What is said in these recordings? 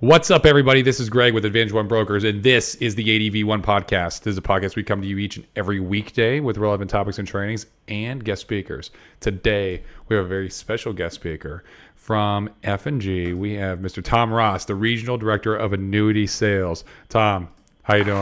What's up, everybody? This is Greg with Advantage One Brokers, and this is the ADV1 podcast. This is a podcast we come to you each and every weekday with relevant topics and trainings and guest speakers. Today, we have a very special guest speaker from F&G. We have Mr. Tom Ross, the Regional Director of Annuity Sales. Tom, how you doing?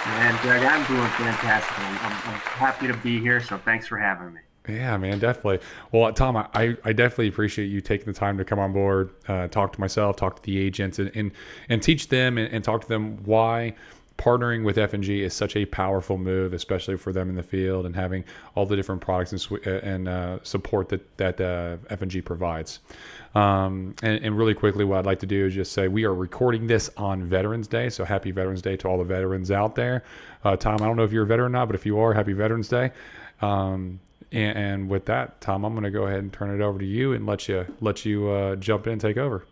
Man, Greg, I'm doing fantastic. I'm happy to be here, so thanks for having me. Yeah, man, definitely. Well, Tom, I definitely appreciate you taking the time to come on board, talk to myself, talk to the agents, and teach them and talk to them why partnering with F&G is such a powerful move, especially for them in the field and having all the different products and support that F&G provides. And really quickly, what I'd like to do is just say we are recording this on Veterans Day, so happy Veterans Day to all the veterans out there. Tom, I don't know if you're a veteran or not, but if you are, happy Veterans Day. And with that, Tom, I'm going to go ahead and turn it over to you and let you jump in and take over.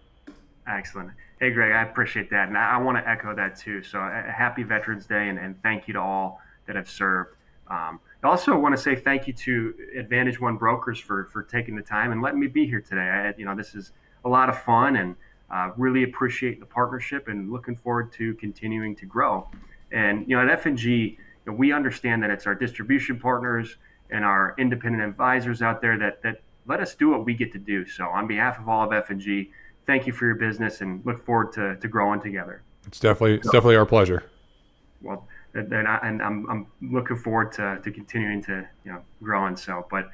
Excellent. Hey, Greg, I appreciate that. And I want to echo that too. So happy Veterans Day and thank you to all that have served. I also want to say thank you to Advantage One Brokers for taking the time and letting me be here today. This is a lot of fun and really appreciate the partnership and looking forward to continuing to grow. And, at F&G, we understand that it's our distribution partners and our independent advisors out there that let us do what we get to do. So on behalf of all of F&G, thank you for your business and look forward to growing together. It's definitely our pleasure. Well, I'm looking forward to continuing to growing. So, but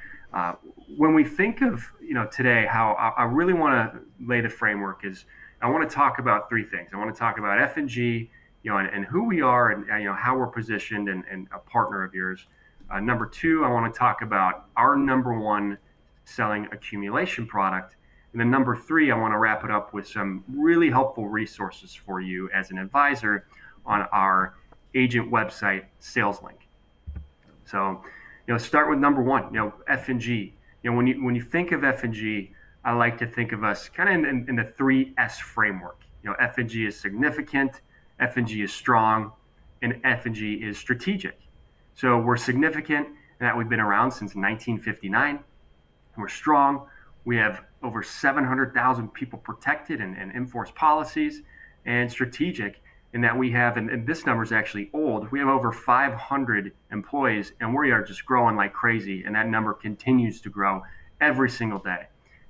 when we think of today, how I really want to lay the framework is I want to talk about three things. I want to talk about F&G, and who we are and how we're positioned and a partner of yours. Number two, I want to talk about our number one selling accumulation product. And then number three, I want to wrap it up with some really helpful resources for you as an advisor on our agent website sales link. So, start with number one, F&G. When you think of F&G, I like to think of us kind of in the 3S framework. F&G is significant, F&G is strong, and F&G is strategic. So we're significant in that we've been around since 1959. We're strong. We have over 700,000 people protected and in-force policies, and strategic in that we have, and this number is actually old, we have over 500 employees, and we are just growing like crazy, and that number continues to grow every single day.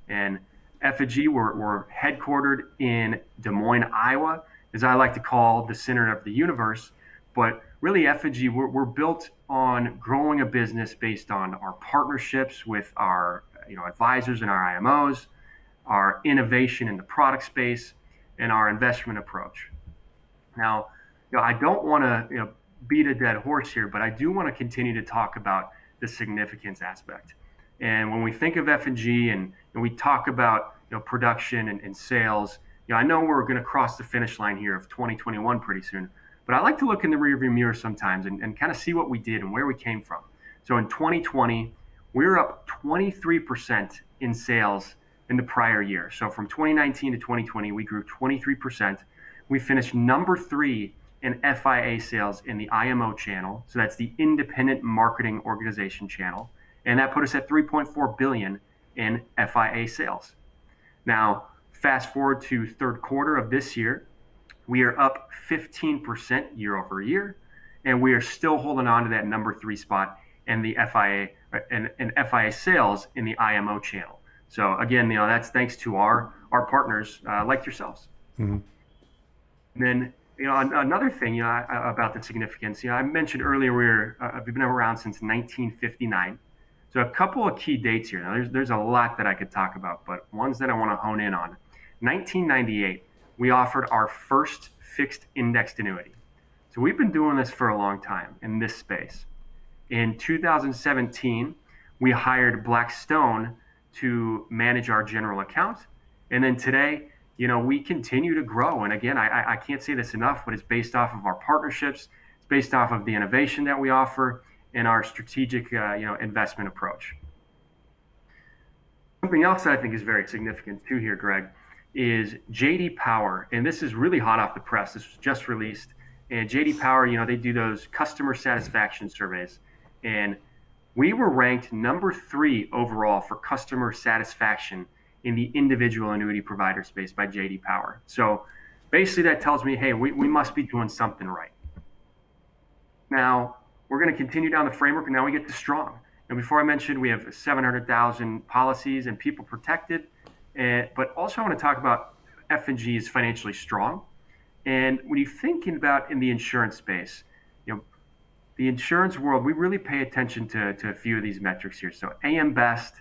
And F&G, we're headquartered in Des Moines, Iowa, as I like to call the center of the universe. But really, F&G, we're built on growing a business based on our partnerships with our advisors and our IMOs, our innovation in the product space, and our investment approach. Now, I don't want to beat a dead horse here, but I do want to continue to talk about the significance aspect. And when we think of F&G and we talk about production and sales, I know we're going to cross the finish line here of 2021 pretty soon. But I like to look in the rearview mirror sometimes and kind of see what we did and where we came from. So in 2020, we were up 23% in sales in the prior year. So from 2019 to 2020, we grew 23%. We finished number 3 in FIA sales in the IMO channel. So that's the Independent Marketing Organization channel. And that put us at $3.4 billion in FIA sales. Now, fast forward to third quarter of this year, we are up 15% year over year, and we are still holding on to that number 3 spot in the FIA and FIA sales in the IMO channel. So again, that's thanks to our partners like yourselves. Mm-hmm. And then another thing about the significance, I mentioned earlier we've been around since 1959. So a couple of key dates here. Now there's a lot that I could talk about, but ones that I want to hone in on. 1998. We offered our first fixed indexed annuity. So we've been doing this for a long time in this space. In 2017, we hired Blackstone to manage our general account. And then today, we continue to grow. And again, I can't say this enough, but it's based off of our partnerships. It's based off of the innovation that we offer and our strategic, investment approach. Something else that I think is very significant too here, Greg, is JD Power, and this is really hot off the press. This was just released, and JD Power, they do those customer satisfaction surveys, and we were ranked number 3 overall for customer satisfaction in the individual annuity provider space by J.D. Power. So basically that tells me, hey, we must be doing something right. Now, we're going to continue down the framework, and now we get to strong. And before I mentioned, we have 700,000 policies and people protected. But also I want to talk about F&G is financially strong. And when you're thinking about in the insurance space, the insurance world, we really pay attention to a few of these metrics here. So AM Best,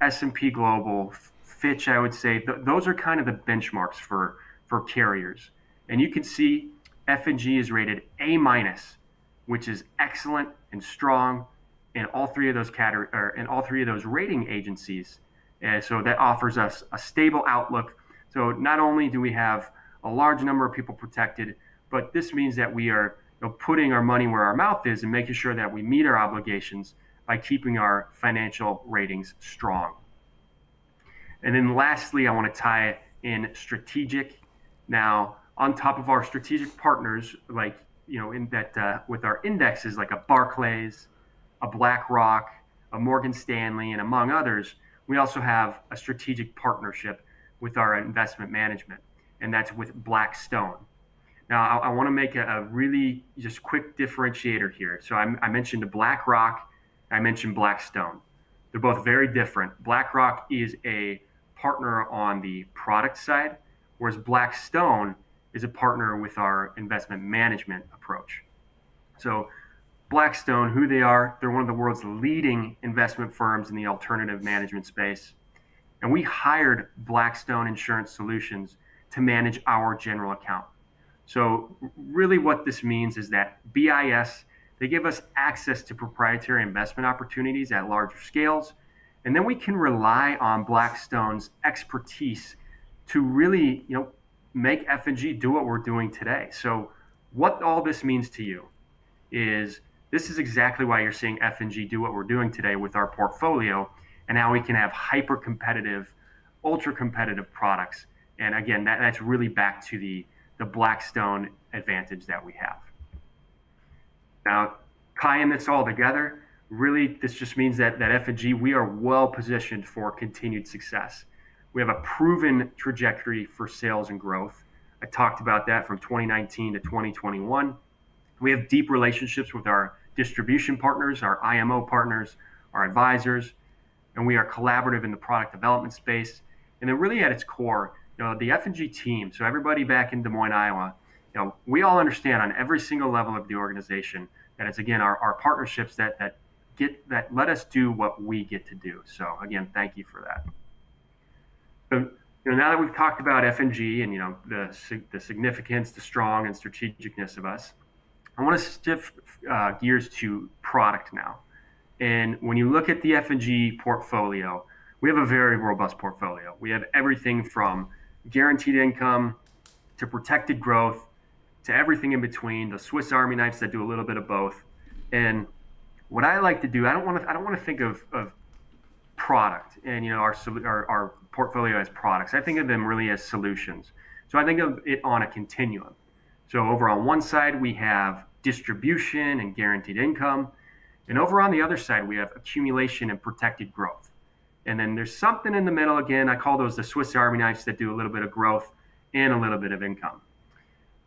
S&P Global, Fitch, I would say, those are kind of the benchmarks for carriers. And you can see F&G is rated A-, which is excellent and strong in all three of those rating agencies. And so that offers us a stable outlook. So not only do we have a large number of people protected, but this means that we are putting our money where our mouth is and making sure that we meet our obligations by keeping our financial ratings strong. And then lastly, I want to tie in strategic. Now, on top of our strategic partners, like in that with our indexes like a Barclays, a BlackRock, a Morgan Stanley, and among others, we also have a strategic partnership with our investment management, and that's with Blackstone. Now, I want to make a really just quick differentiator here. So I mentioned BlackRock, I mentioned Blackstone. They're both very different. BlackRock is a partner on the product side, whereas Blackstone is a partner with our investment management approach. So Blackstone, who they are, they're one of the world's leading investment firms in the alternative management space. And we hired Blackstone Insurance Solutions to manage our general account. So really what this means is that BIS, they give us access to proprietary investment opportunities at larger scales. And then we can rely on Blackstone's expertise to really, make F&G do what we're doing today. So what all this means to you is this is exactly why you're seeing F&G do what we're doing today with our portfolio, and how we can have hyper competitive, ultra competitive products. And again, that's really back to the Blackstone advantage that we have. Now, tying this all together, really this just means that F&G, we are well positioned for continued success. We have a proven trajectory for sales and growth. I talked about that from 2019 to 2021. We have deep relationships with our distribution partners, our IMO partners, our advisors, and we are collaborative in the product development space. And then really at its core, the F&G team, so everybody back in Des Moines, Iowa, we all understand on every single level of the organization that it's, again, our partnerships that let us do what we get to do. So again, thank you for that. So now that we've talked about F&G and the significance, the strong and strategicness of us, I want to shift gears to product now. And when you look at the F&G portfolio, we have a very robust portfolio. We have everything from guaranteed income to protected growth to everything in between, the Swiss Army knives that do a little bit of both. And what I like to do, I don't want to think of product and our portfolio as products. I think of them really as solutions. So I think of it on a continuum. So over on one side we have distribution and guaranteed income, and over on the other side we have accumulation and protected growth. And then there's something in the middle. Again, I call those the Swiss Army knives that do a little bit of growth and a little bit of income.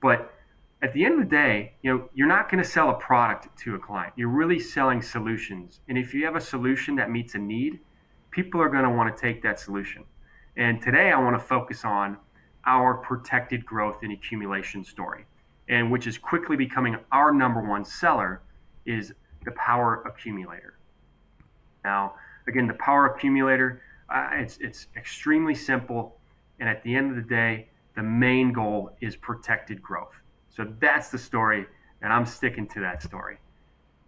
But at the end of the day, you're not going to sell a product to a client. You're really selling solutions. And if you have a solution that meets a need, people are going to want to take that solution. And today I want to focus on our protected growth and accumulation story, and which is quickly becoming our number one seller, is the Power Accumulator. Now, again, the Power Accumulator, it's extremely simple. And at the end of the day, the main goal is protected growth. So that's the story, and I'm sticking to that story.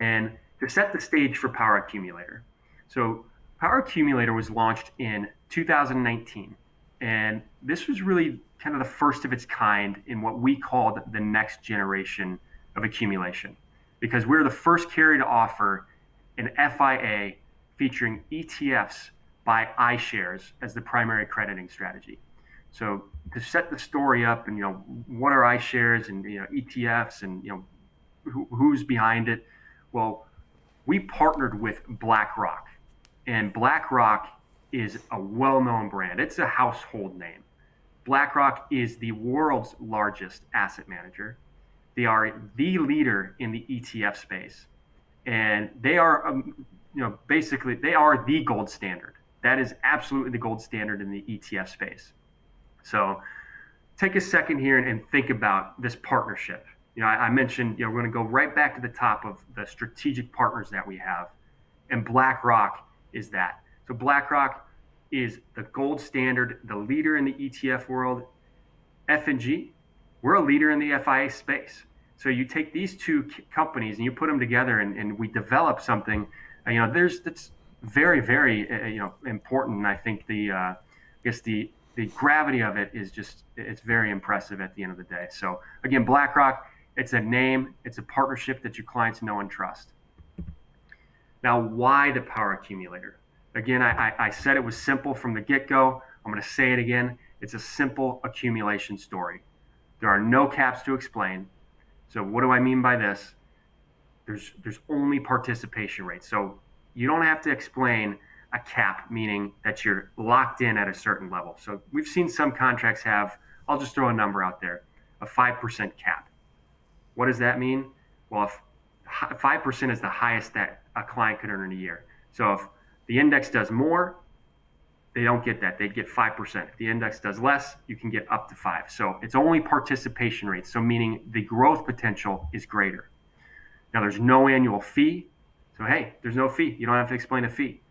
And to set the stage for Power Accumulator. So Power Accumulator was launched in 2019. And this was really kind of the first of its kind in what we called the next generation of accumulation, because we're the first carrier to offer an FIA featuring ETFs by iShares as the primary crediting strategy. So to set the story up, and what are iShares and ETFs and who's behind it? Well, we partnered with BlackRock, and BlackRock is a well-known brand. It's a household name. BlackRock is the world's largest asset manager. They are the leader in the ETF space, and they are, basically they are the gold standard. That is absolutely the gold standard in the ETF space. So take a second here and think about this partnership. I mentioned, we're going to go right back to the top of the strategic partners that we have, and BlackRock is that. So BlackRock is the gold standard, the leader in the ETF world. F&G, we're a leader in the FIA space. So you take these two companies and you put them together, and we develop something. That's very, very, important. And I think the gravity of it is it's very impressive at the end of the day. So again, BlackRock, it's a name, it's a partnership that your clients know and trust. Now, why the Power Accumulator? Again, I said it was simple from the get-go. I'm going to say it again. It's a simple accumulation story. There are no caps to explain. So what do I mean by this? There's only participation rates. So you don't have to explain a cap, meaning that you're locked in at a certain level. So we've seen some contracts have, I'll just throw a number out there, a 5% cap. What does that mean? Well, if 5% is the highest that a client could earn in a year. So if the index does more, they don't get that. They'd get 5%. If the index does less, you can get up to 5. So it's only participation rates. So meaning the growth potential is greater. Now there's no annual fee. So hey, there's no fee. You don't have to explain a fee.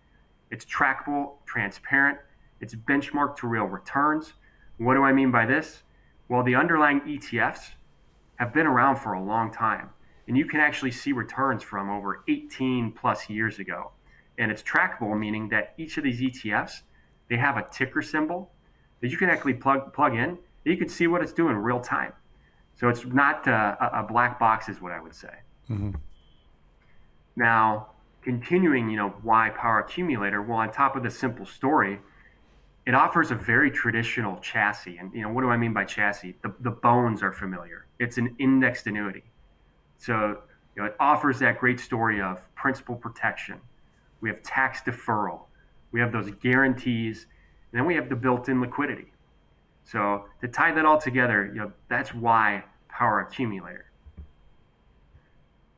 It's trackable, transparent. It's benchmarked to real returns. What do I mean by this? Well, the underlying ETFs have been around for a long time, and you can actually see returns from over 18 plus years ago. And it's trackable, meaning that each of these ETFs, they have a ticker symbol that you can actually plug in. You can see what it's doing in real time. So it's not a black box, is what I would say. Mm-hmm. Now, continuing, why Power Accumulator? Well, on top of the simple story, it offers a very traditional chassis. And what do I mean by chassis? The bones are familiar. It's an indexed annuity. So it offers that great story of principal protection. We have tax deferral. We have those guarantees. And then we have the built-in liquidity. So to tie that all together, that's why Power Accumulator.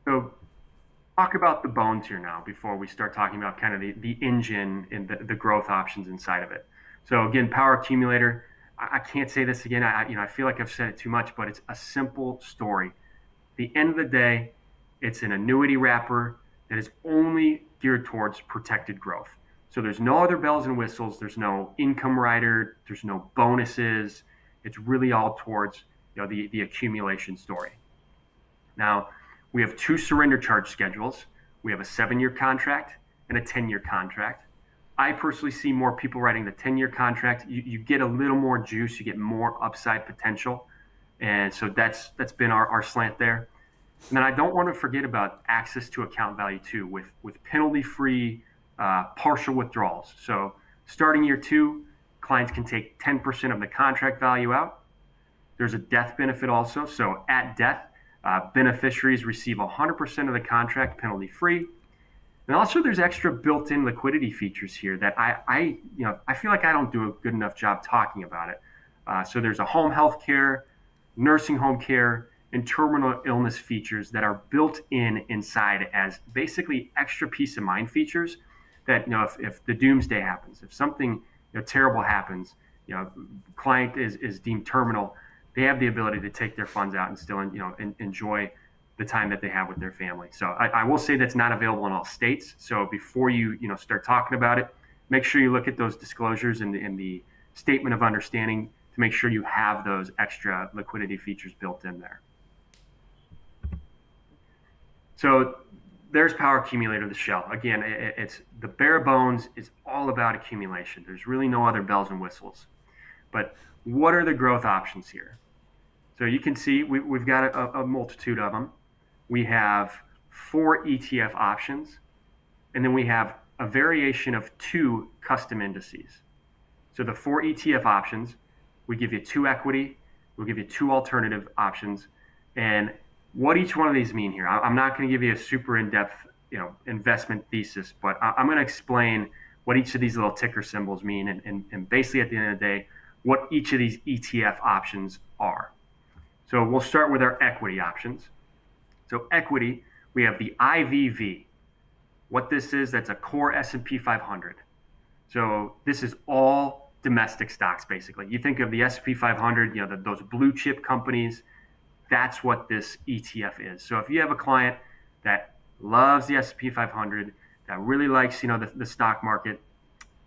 So talk about the bones here now before we start talking about kind of the engine and the growth options inside of it. So again, Power Accumulator, I can't say this again. I feel like I've said it too much, but it's a simple story. At the end of the day, it's an annuity wrapper that is only geared towards protected growth. So there's no other bells and whistles. There's no income rider. There's no bonuses. It's really all towards the accumulation story. Now, we have 2 surrender charge schedules. We have a 7-year contract and a 10-year contract. I personally see more people writing the 10-year contract. You get a little more juice. You get more upside potential. And so that's been our slant there. And then I don't want to forget about access to account value too, with penalty-free partial withdrawals. So starting year 2, clients can take 10% of the contract value out. There's a death benefit also. So at death, beneficiaries receive 100% of the contract penalty-free. And also there's extra built-in liquidity features here that I feel like I don't do a good enough job talking about it. So there's a home health care, nursing home care, and terminal illness features that are built inside as basically extra peace of mind features that, if the doomsday happens, if something terrible happens, client is deemed terminal, they have the ability to take their funds out and still enjoy the time that they have with their family. So I will say that's not available in all states. So before you start talking about it, make sure you look at those disclosures in the statement of understanding to make sure you have those extra liquidity features built in there. So there's Power Accumulator, the shell. Again, it's the bare bones is all about accumulation. There's really no other bells and whistles. But what are the growth options here? So you can see we've got a multitude of them. We have 4 ETF options, and then we have a variation of 2 custom indices. So the 4 ETF options, we give you 2 equity, we'll give you 2 alternative options, and what each one of these mean here. I'm not going to give you a super in-depth investment thesis, but I'm going to explain what each of these little ticker symbols mean, and basically at the end of the day, what each of these ETF options are. So we'll start with our equity options. So equity, we have the IVV. What this is, that's a core S&P 500. So this is all domestic stocks, basically. You think of the S&P 500, those blue chip companies, that's what this ETF is. So if you have a client that loves the S&P 500, that really likes, the stock market,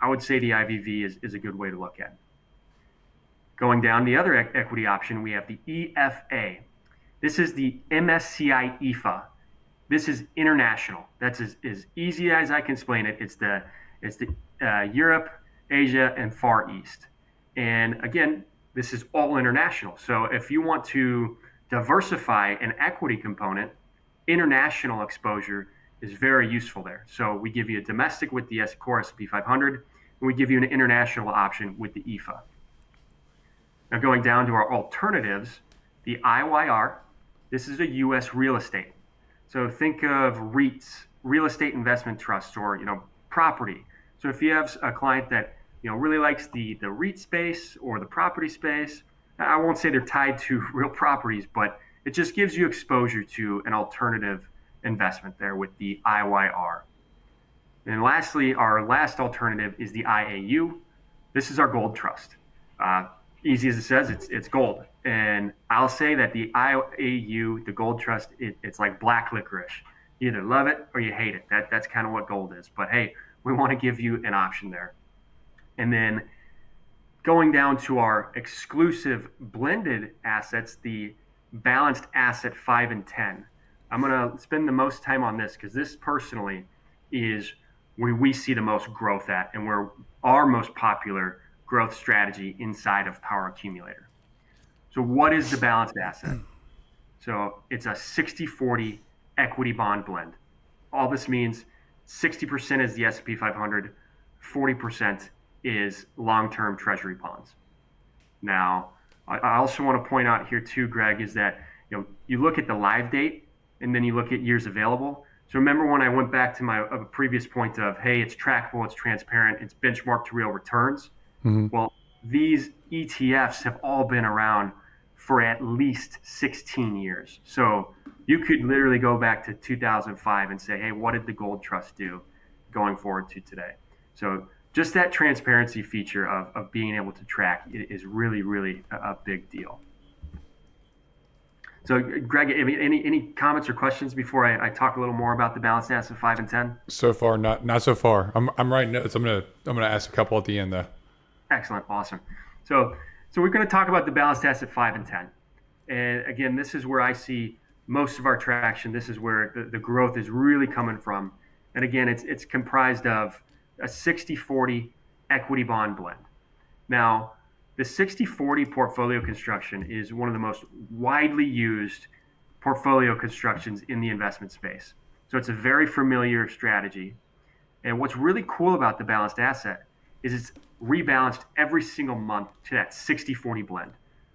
I would say the IVV is a good way to look at it. Going down the other equity option, we have the EFA. This is the MSCI EFA. This is international. That's as easy as I can explain it. It's the Europe, Asia, and Far East. And again, this is all international. So if you want to diversify an equity component, international exposure is very useful there. So we give you a domestic with the core S&P 500, and we give you an international option with the EFA. Now going down to our alternatives, the IYR, this is a U.S. real estate. So think of REITs, real estate investment trusts, or property. So if you have a client that really likes the REIT space or the property space, I won't say they're tied to real properties, but it just gives you exposure to an alternative investment there with the IYR. And lastly, our last alternative is the IAU. This is our gold trust. Easy as it says, it's gold. And I'll say that the IAU, the gold trust, it's like black licorice. You either love it or you hate it. That's kind of what gold is. But hey, we want to give you an option there. And then going down to our exclusive blended assets, the balanced asset 5 and 10. I'm going to spend the most time on this because this personally is where we see the most growth at and where our most popular growth strategy inside of Power Accumulator. So what is the balanced asset? So it's a 60-40 equity bond blend. All this means 60% is the S&P 500, 40% is long-term treasury bonds. Now, I also want to point out here too, Greg, is that you look at the live date and then you look at years available. So remember when I went back to my previous point of, hey, it's trackable, it's transparent, it's benchmarked to real returns. Mm-hmm. Well, these ETFs have all been around for at least 16 years. So you could literally go back to 2005 and say, hey, what did the gold trust do going forward to today? So just that transparency feature of being able to track is really, really a big deal. So, Greg, any comments or questions before I talk a little more about the balanced asset 5 and 10? So far, not so far. I'm writing notes. I'm gonna ask a couple at the end though. Excellent, awesome. So we're going to talk about the balanced asset 5 and 10. And again, this is where I see most of our traction. This is where the growth is really coming from. And again, it's comprised of a 60-40 equity bond blend. Now, the 60-40 portfolio construction is one of the most widely used portfolio constructions in the investment space. So it's a very familiar strategy. And what's really cool about the balanced asset is it's rebalanced every single month to that 60-40 blend.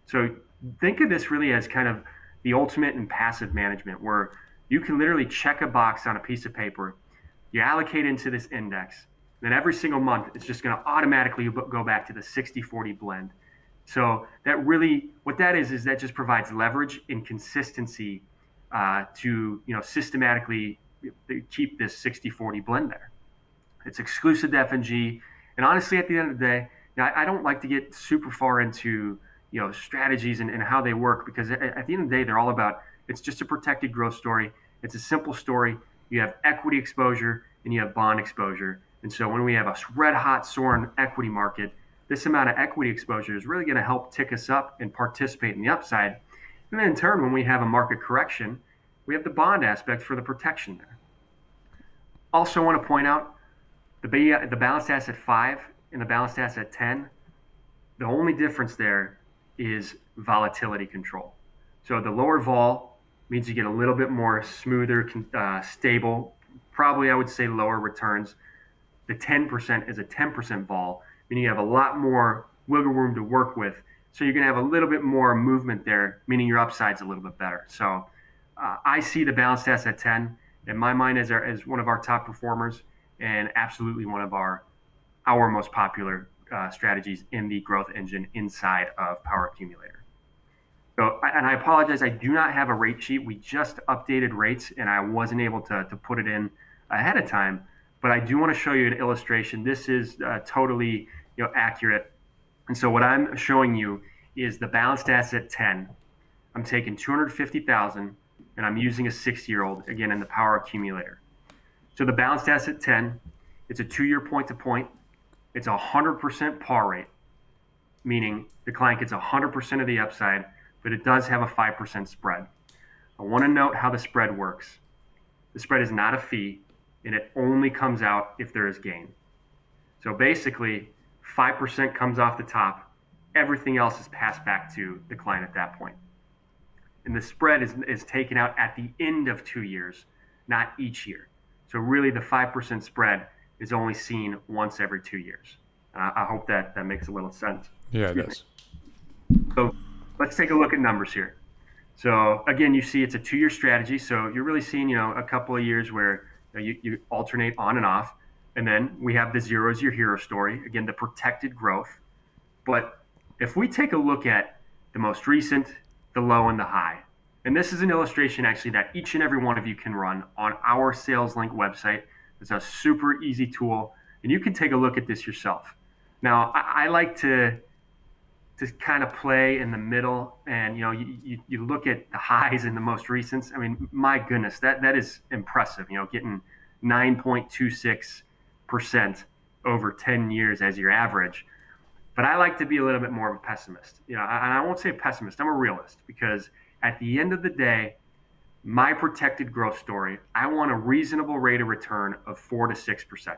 So think of this really as kind of the ultimate in passive management, where you can literally check a box on a piece of paper, you allocate into this index, then every single month it's just going to automatically go back to the 60-40 blend. So that really, what that is that just provides leverage and consistency to systematically keep this 60-40 blend there. It's exclusive to F&G. And honestly, at the end of the day, I don't like to get super far into strategies and how they work, because at the end of the day, they're all about, it's just a protected growth story. It's a simple story. You have equity exposure and you have bond exposure. And so when we have a red hot soaring equity market, this amount of equity exposure is really going to help tick us up and participate in the upside. And then in turn, when we have a market correction, we have the bond aspect for the protection there. Also want to point out the balanced asset 5 and the balanced asset 10, the only difference there is volatility control. So the lower vol means you get a little bit more smoother, stable, probably I would say lower returns. The 10% is a 10% vol, meaning you have a lot more wiggle room to work with. So you're going to have a little bit more movement there, meaning your upside's a little bit better. So I see the balanced asset 10 in my mind as one of our top performers, and absolutely one of our our most popular strategies in the growth engine inside of Power Accumulator. So, and I apologize, I do not have a rate sheet. We just updated rates, and I wasn't able to put it in ahead of time. But I do want to show you an illustration. This is totally accurate. And so what I'm showing you is the balanced asset 10. I'm taking 250,000, and I'm using a 6-year-old again in the Power Accumulator. So the balanced asset 10, it's a 2-year point-to-point. It's a 100% par rate, meaning the client gets 100% of the upside, but it does have a 5% spread. I want to note how the spread works. The spread is not a fee, and it only comes out if there is gain. So basically, 5% comes off the top. Everything else is passed back to the client at that point. And the spread is taken out at the end of 2 years, not each year. So really, the 5% spread is only seen once every 2 years. I hope that makes a little sense. Yeah, it does. So let's take a look at numbers here. So again, you see it's a 2-year strategy. So you're really seeing, a couple of years where you alternate on and off. And then we have the 0 as your hero story. Again, the protected growth. But if we take a look at the most recent, the low, and the high, and this is an illustration actually that each and every one of you can run on our Sales Link website. It's a super easy tool, and you can take a look at this yourself. Now, I like to kind of play in the middle, and you look at the highs and the most recent. I mean, my goodness, that is impressive. Getting 9.26% over 10 years as your average. But I like to be a little bit more of a pessimist. I won't say pessimist. I'm a realist, because at the end of the day, my protected growth story, I want a reasonable rate of return of 4 to 6%.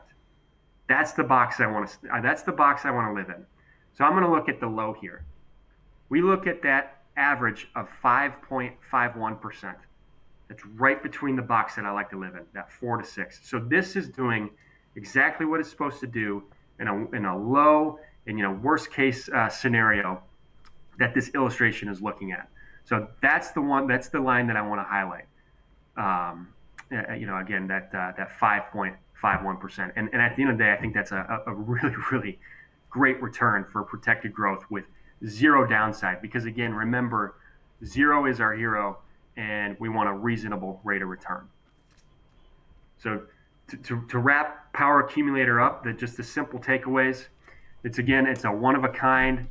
That's the box I want to. That's the box I want to live in. So I'm going to look at the low here. We look at that average of 5.51%. That's right between the box that I like to live in, that 4 to 6. So this is doing exactly what it's supposed to do in a low and worst case scenario that this illustration is looking at. So that's the one. That's the line that I want to highlight. Again, that 5.51%, and at the end of the day, I think that's a really, really great return for protected growth with 0 downside. Because again, remember, 0 is our hero, and we want a reasonable rate of return. So to wrap Power Accumulator up, just the simple takeaways. It's a one-of-a-kind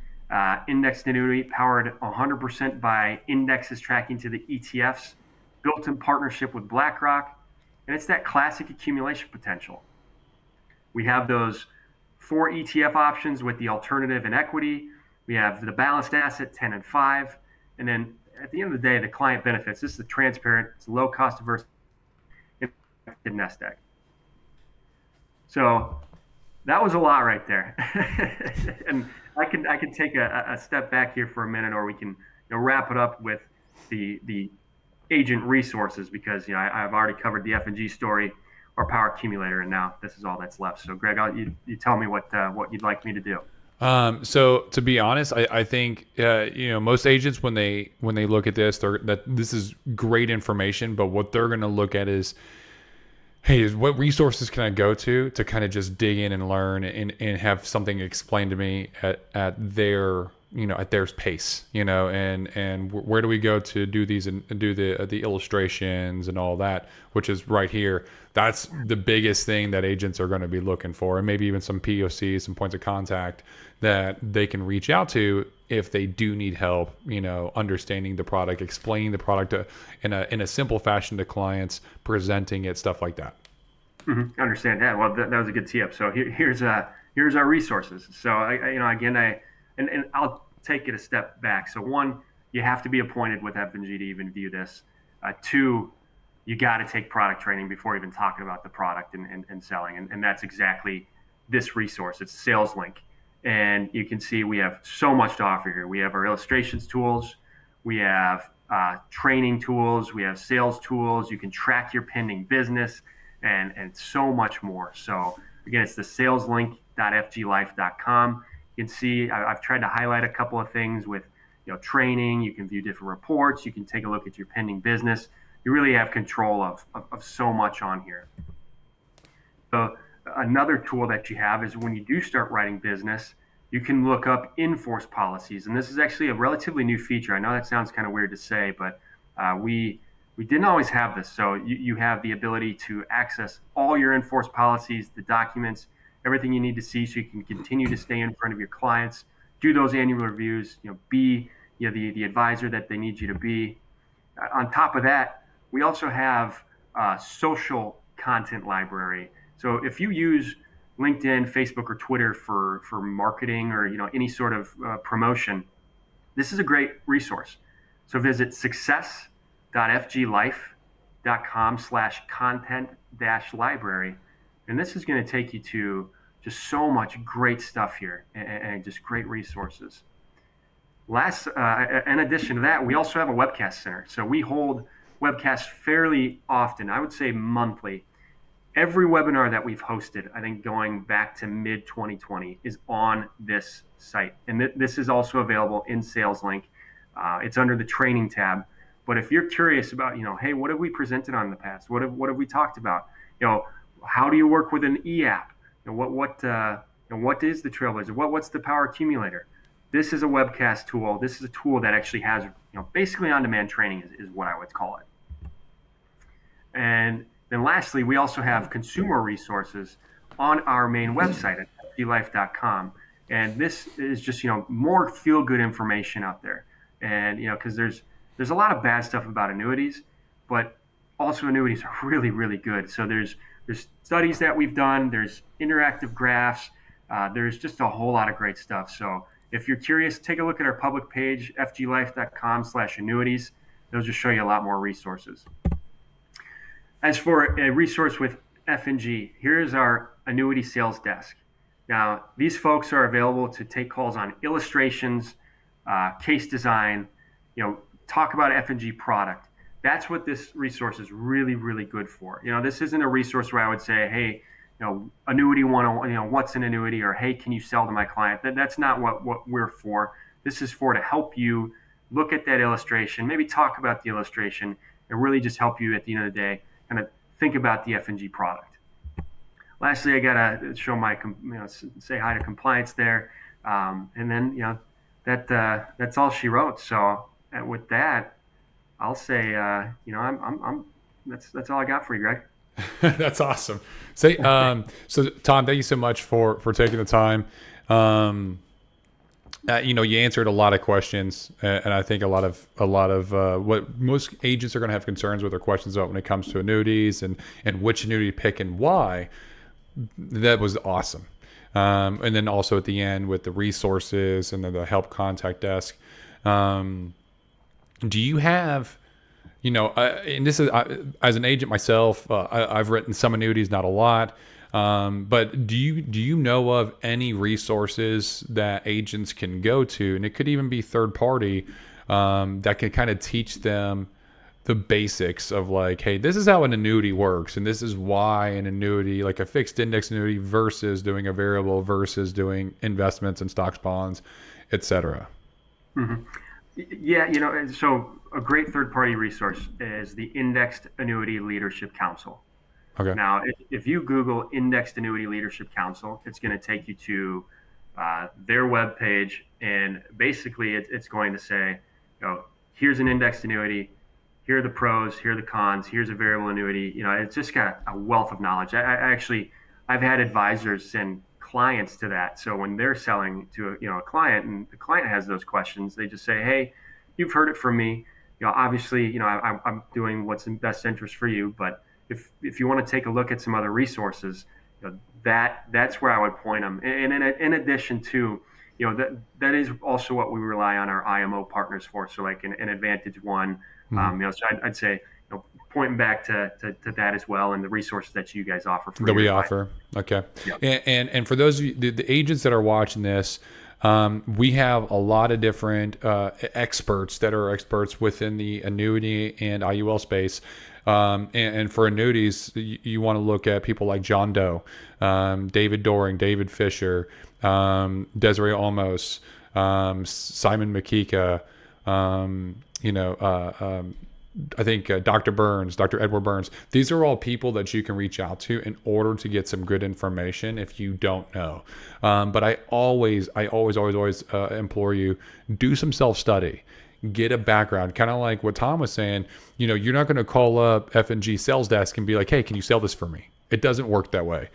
indexed annuity powered 100% by indexes tracking to the ETFs, built in partnership with BlackRock, and it's that classic accumulation potential. We have those 4 ETF options with the alternative and equity. We have the balanced asset 10 and 5, and then at the end of the day, the client benefits. This is a transparent, it's low cost diverse nest egg. So that was a lot right there. And I can take a step back here for a minute, or we can wrap it up with the agent resources, because I've already covered the F&G story, our Power Accumulator, and now this is all that's left. So Greg, you tell me what you'd like me to do. So to be honest, I think most agents when they look at this, this is great information, but what they're going to look at is, hey, what resources can I go to kind of just dig in and learn and have something explained to me at their pace, and where do we go to do these and do the illustrations and all that, which is right here. That's the biggest thing that agents are going to be looking for, and maybe even some POCs, some points of contact that they can reach out to if they do need help, understanding the product, explaining the product in a simple fashion to clients, presenting it, stuff like that. Mm-hmm. Understand that. Well, that was a good tip. So here's our resources. So and I'll take it a step back. So 1, you have to be appointed with F&G to even view this. 2, you got to take product training before even talking about the product and selling. And that's exactly this resource. It's Sales Link. And you can see we have so much to offer here. We have our illustrations tools. We have training tools. We have sales tools. You can track your pending business and so much more. So again, it's the saleslink.fglife.com. You can see I've tried to highlight a couple of things with training. You can view different reports. You can take a look at your pending business. You really have control of so much on here. So another tool that you have is when you do start writing business, you can look up in-force policies. And this is actually a relatively new feature. I know that sounds kind of weird to say, but we didn't always have this. So you have the ability to access all your in-force policies, the documents, everything you need to see so you can continue to stay in front of your clients, do those annual reviews, be the advisor that they need you to be. On top of that, we also have a social content library. So if you use LinkedIn, Facebook, or Twitter for marketing or any sort of promotion, this is a great resource. So visit success.fglife.com/content-library, and this is going to take you to just so much great stuff here and just great resources. In addition to that, we also have a Webcast Center. So we hold webcasts fairly often, I would say monthly. Every webinar that we've hosted, I think going back to mid-2020, is on this site. And this is also available in SalesLink. It's under the training tab. But if you're curious about, hey, what have we presented on in the past? What have we talked about? How do you work with an e-app? What is the Trailblazer? What's the Power Accumulator? This is a webcast tool. This is a tool that actually has, basically on-demand training is what I would call it. And then lastly, we also have consumer resources on our main website at fglife.com. And this is just, more feel-good information out there. And, because there's a lot of bad stuff about annuities, but also annuities are really, really good. So there's studies that we've done. There's interactive graphs. There's just a whole lot of great stuff. So if you're curious, take a look at our public page, fglife.com/annuities. They'll just show you a lot more resources. As for a resource with F&G, here's our annuity sales desk. Now, these folks are available to take calls on illustrations, case design, talk about F&G product. That's what this resource is really, really good for. This isn't a resource where I would say, hey, annuity 101, what's an annuity, or hey, can you sell to my client? That's not what we're for. This is to help you look at that illustration, maybe talk about the illustration, and really just help you at the end of the day kind of think about the F&G product. Lastly, I gotta show my, say hi to compliance there, and then that's all she wrote. So with that, I'll say, that's all I got for you, Greg. That's awesome. So Tom, thank you so much for taking the time. You answered a lot of questions, and I think a lot of what most agents are going to have concerns with or questions about when it comes to annuities and which annuity to pick and why. That was awesome. And then also at the end with the resources and then the help contact desk. Do you have, and this is as an agent myself, I've written some annuities, not a lot. But do you know of any resources that agents can go to, and it could even be third party, that can kind of teach them the basics of like, hey, this is how an annuity works, and this is why an annuity, like a fixed index annuity versus doing a variable versus doing investments in stocks, bonds, etc. Mm-hmm. Yeah, so a great third party resource is the Indexed Annuity Leadership Council. Okay. Now, if you Google Indexed Annuity Leadership Council, it's going to take you to their webpage, and basically it's going to say, here's an indexed annuity, here are the pros, here are the cons, here's a variable annuity. It's just got a wealth of knowledge. I've had advisors send clients to that. So when they're selling to a client and the client has those questions, they just say, hey, you've heard it from me. Obviously, I'm doing what's in best interest for you, but if you want to take a look at some other resources, that's where I would point them. And in addition to, that is also what we rely on our IMO partners for. So like an Advantage One, so I'd say, pointing back to that as well, and the resources that you guys offer. That we offer. Okay. Yep. And for those of you, the agents that are watching this, we have a lot of different experts that are experts within the annuity and IUL space. And for annuities, you want to look at people like John Doe, David Doring, David Fisher, Desiree Olmos, Simon Makika, I think Dr. Burns, Dr. Edward Burns, these are all people that you can reach out to in order to get some good information if you don't know. But I always implore you, do some self-study, get a background, kind of like what Tom was saying. You're not going to call up F&G sales desk and be like, hey, can you sell this for me? It doesn't work that way.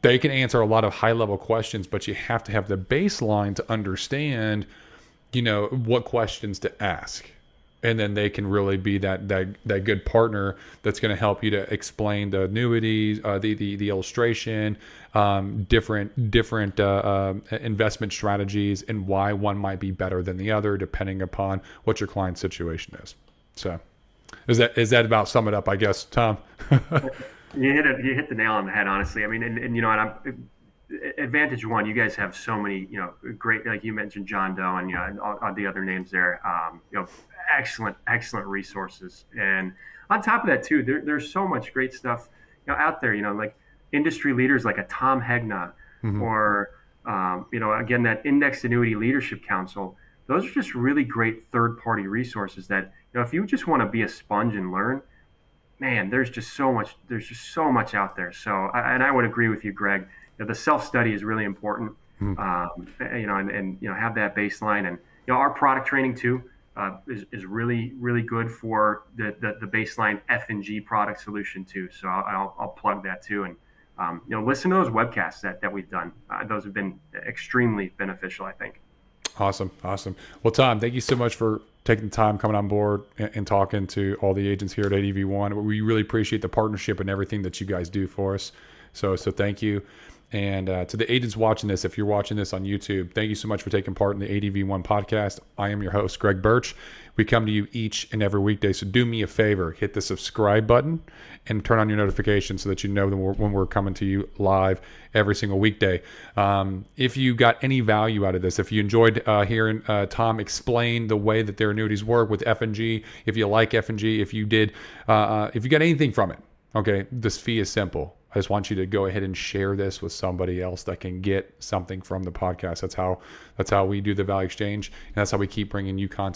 They can answer a lot of high-level questions, but you have to have the baseline to understand, what questions to ask. And then they can really be that good partner that's going to help you to explain the annuities, the illustration, different investment strategies, and why one might be better than the other, depending upon what your client's situation is. So, is that about sum it up? I guess, Tom. You hit the nail on the head, honestly. I mean, and I'm Advantage One, you guys have so many, great, like you mentioned, John Doe, and all the other names there. Excellent resources. And on top of that, too, there's so much great stuff, out there. Like industry leaders like a Tom Hegna, or again, that Indexed Annuity Leadership Council. Those are just really great third-party resources that, if you just want to be a sponge and learn, man, there's just so much out there. So, I would agree with you, Greg. The self-study is really important, and have that baseline. And, our product training too is really, really good for the baseline F&G product solution too. So I'll plug that too. And, listen to those webcasts that we've done. Those have been extremely beneficial, I think. Awesome. Well, Tom, thank you so much for taking the time, coming on board and talking to all the agents here at ADV1. We really appreciate the partnership and everything that you guys do for us. So thank you. And to the agents watching this, if you're watching this on YouTube, thank you so much for taking part in the ADV1 podcast. I am your host, Greg Birch. We come to you each and every weekday. So do me a favor, hit the subscribe button and turn on your notifications so that you know when we're coming to you live every single weekday. If you got any value out of this, if you enjoyed hearing Tom explain the way that their annuities work with F&G, if you like F&G, if you got anything from it, okay, this fee is simple. I just want you to go ahead and share this with somebody else that can get something from the podcast. That's how we do the value exchange, and that's how we keep bringing you content